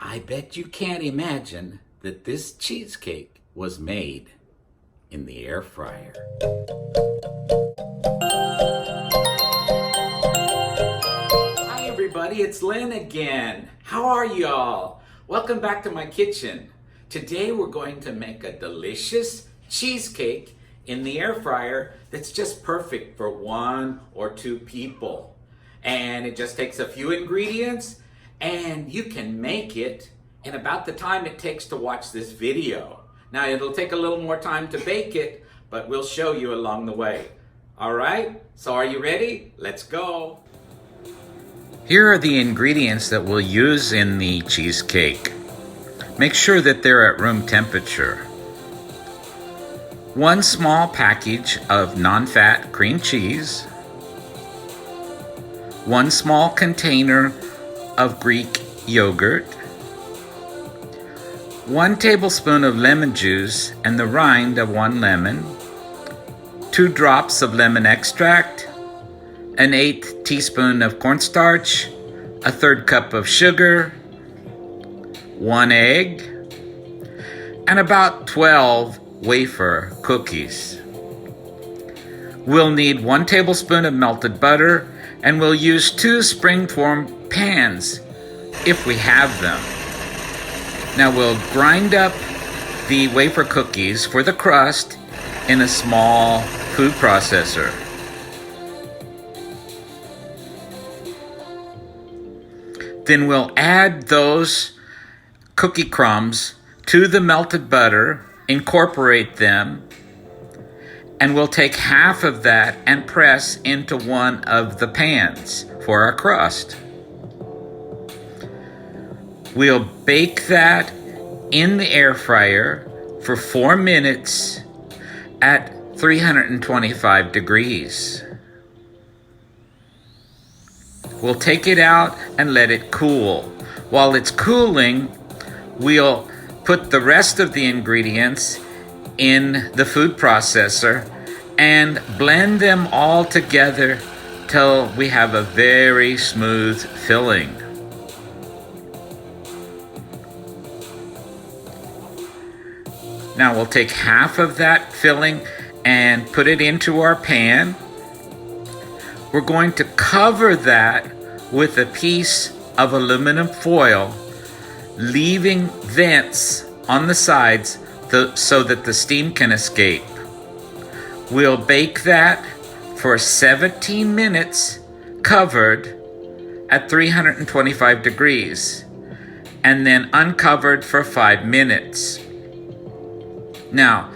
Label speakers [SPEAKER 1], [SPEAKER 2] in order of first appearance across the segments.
[SPEAKER 1] I bet you can't imagine that this cheesecake was made in the air fryer. Hi everybody, it's Lynn again. How are y'all? Welcome back to my kitchen. Today we're going to make a delicious cheesecake in the air fryer that's just perfect for 1 or 2 people. And it just takes a few ingredients and you can make it in about the time it takes to watch this video. Now it'll take a little more time to bake it, but we'll show you along the way. All right, so are you ready? Let's go. Here are the ingredients that we'll use in the cheesecake. Make sure that they're at room temperature. 1 small package of non-fat cream cheese. 1 small container of Greek yogurt. 1 tablespoon of lemon juice and the rind of 1 lemon. 2 drops of lemon extract. 1/8 teaspoon of cornstarch. 1/3 cup of sugar. 1 egg. And about 12 wafer cookies. We'll need 1 tablespoon of melted butter, and we'll use 2 springform pans if we have them. Now we'll grind up the wafer cookies for the crust in a small food processor. Then we'll add those cookie crumbs to the melted butter, incorporate them, and we'll take half of that and press into one of the pans for our crust. We'll bake that in the air fryer for 4 minutes at 325 degrees. We'll take it out and let it cool. While it's cooling, we'll put the rest of the ingredients in the food processor and blend them all together till we have a very smooth filling. Now we'll take half of that filling and put it into our pan. We're going to cover that with a piece of aluminum foil, leaving vents on the sides so that the steam can escape. We'll bake that for 17 minutes covered at 325 degrees and then uncovered for 5 minutes. Now,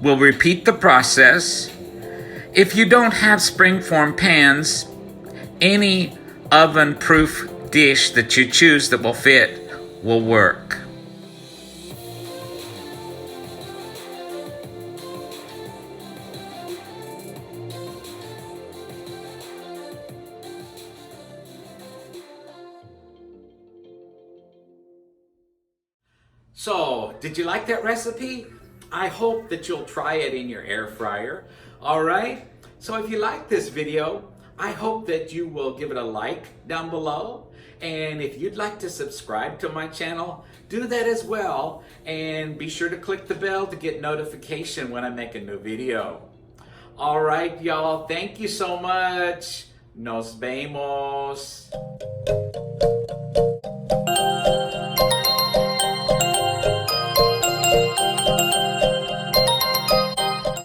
[SPEAKER 1] we'll repeat the process. If you don't have springform pans, any oven-proof dish that you choose that will fit will work. So, did you like that recipe? I hope that you'll try it in your air fryer. All right? So if you like this video, I hope that you will give it a like down below. And if you'd like to subscribe to my channel, do that as well. And be sure to click the bell to get notification when I make a new video. All right, y'all. Thank you so much. Nos vemos.